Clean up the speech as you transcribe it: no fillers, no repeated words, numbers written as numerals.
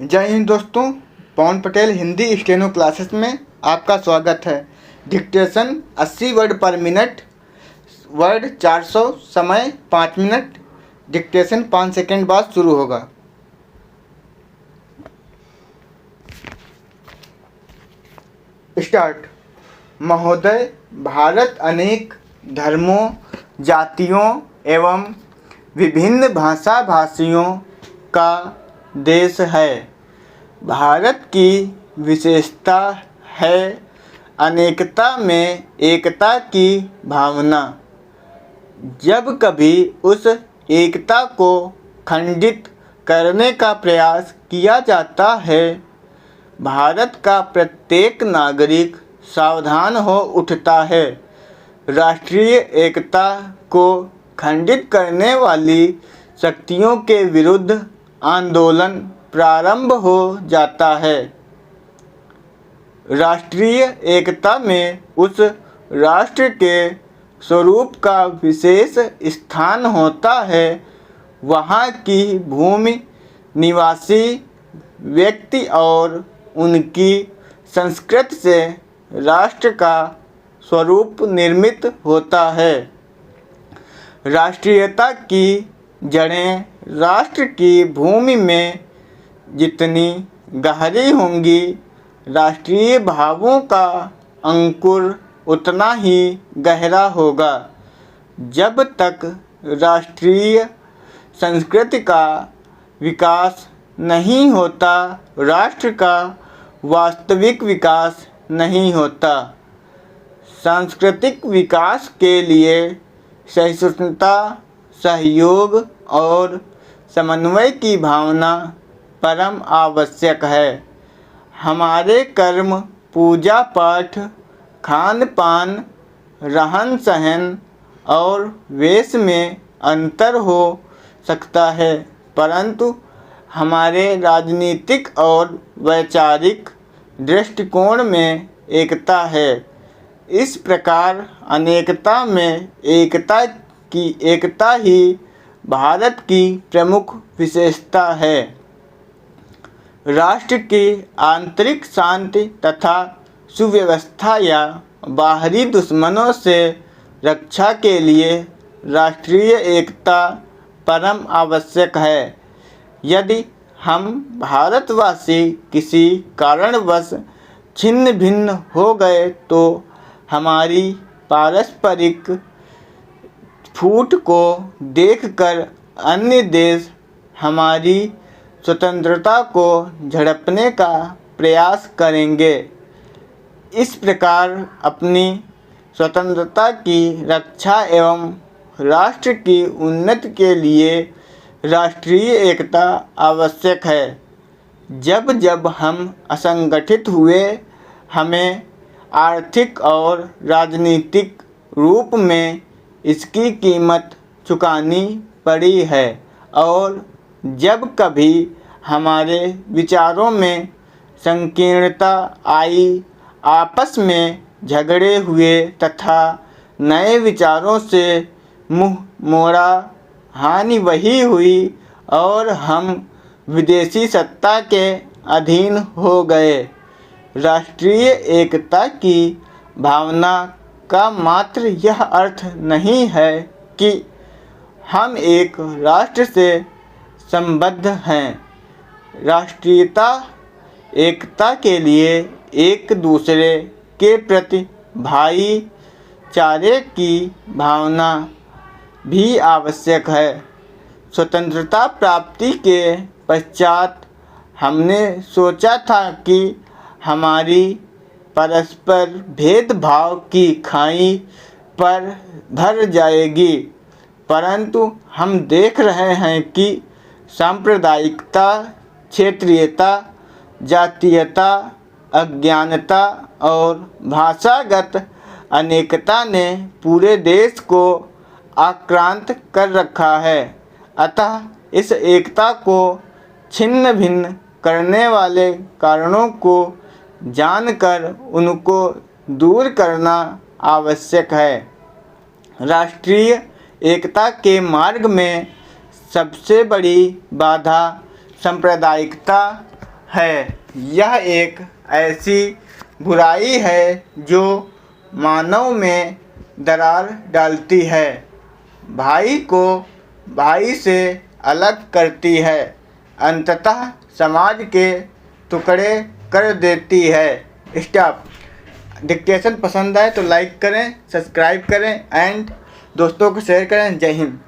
जय हिंद दोस्तों। पवन Patel Hindi steno classes में आपका स्वागत है। डिक्टेशन 80 वर्ड पर मिनट, वर्ड 400, समय 5 मिनट। डिक्टेशन 5 सेकंड बाद शुरू होगा। स्टार्ट। महोदय, भारत अनेक धर्मों, जातियों एवं विभिन्न भाषा भाषियों का देश है। भारत की विशेषता है अनेकता में एकता की भावना। जब कभी उस एकता को खंडित करने का प्रयास किया जाता है, भारत का प्रत्येक नागरिक सावधान हो उठता है। राष्ट्रीय एकता को खंडित करने वाली शक्तियों के विरुद्ध आंदोलन प्रारंभ हो जाता है। राष्ट्रीय एकता में उस राष्ट्र के स्वरूप का विशेष स्थान होता है। वहाँ की भूमि, निवासी व्यक्ति और उनकी संस्कृति से राष्ट्र का स्वरूप निर्मित होता है। राष्ट्रीयता की जड़ें राष्ट्र की भूमि में जितनी गहरी होंगी, राष्ट्रीय भावों का अंकुर उतना ही गहरा होगा। जब तक राष्ट्रीय संस्कृति का विकास नहीं होता, राष्ट्र का वास्तविक विकास नहीं होता। सांस्कृतिक विकास के लिए सहिष्णुता, सहयोग और समन्वय की भावना परम आवश्यक है। हमारे कर्म, पूजा पाठ, खान पान, रहन सहन और वेश में अंतर हो सकता है, परंतु हमारे राजनीतिक और वैचारिक दृष्टिकोण में एकता है। इस प्रकार अनेकता में एकता ही भारत की प्रमुख विशेषता है। राष्ट्र की आंतरिक शांति तथा सुव्यवस्था या बाहरी दुश्मनों से रक्षा के लिए राष्ट्रीय एकता परम आवश्यक है। यदि हम भारतवासी किसी कारणवश छिन्न भिन्न हो गए तो हमारी पारस्परिक फूट को देखकर अन्य देश हमारी स्वतंत्रता को झड़पने का प्रयास करेंगे। इस प्रकार अपनी स्वतंत्रता की रक्षा एवं राष्ट्र की उन्नति के लिए राष्ट्रीय एकता आवश्यक है। जब जब हम असंगठित हुए, हमें आर्थिक और राजनीतिक रूप में इसकी कीमत चुकानी पड़ी है, और जब कभी हमारे विचारों में संकीर्णता आई, आपस में झगड़े हुए तथा नए विचारों से मुँह मोड़ा, हानि वही हुई और हम विदेशी सत्ता के अधीन हो गए। राष्ट्रीय एकता की भावना का मात्र यह अर्थ नहीं है कि हम एक राष्ट्र से संबद्ध हैं। राष्ट्रीयता एकता के लिए एक दूसरे के प्रति भाईचारे की भावना भी आवश्यक है। स्वतंत्रता प्राप्ति के पश्चात हमने सोचा था कि हमारी परस्पर भेदभाव की खाई पर भर जाएगी, परंतु हम देख रहे हैं कि सांप्रदायिकता, क्षेत्रीयता, जातीयता, अज्ञानता और भाषागत अनेकता ने पूरे देश को आक्रांत कर रखा है। अतः इस एकता को छिन्न भिन्न करने वाले कारणों को जानकर उनको दूर करना आवश्यक है। राष्ट्रीय एकता के मार्ग में सबसे बड़ी बाधा सांप्रदायिकता है। यह एक ऐसी बुराई है जो मानव में दरार डालती है, भाई को भाई से अलग करती है, अंततः समाज के टुकड़े कर देती है। स्टॉप। डिक्टेशन पसंद आए तो लाइक करें, सब्सक्राइब करें एंड दोस्तों को शेयर करें। जय हिंद।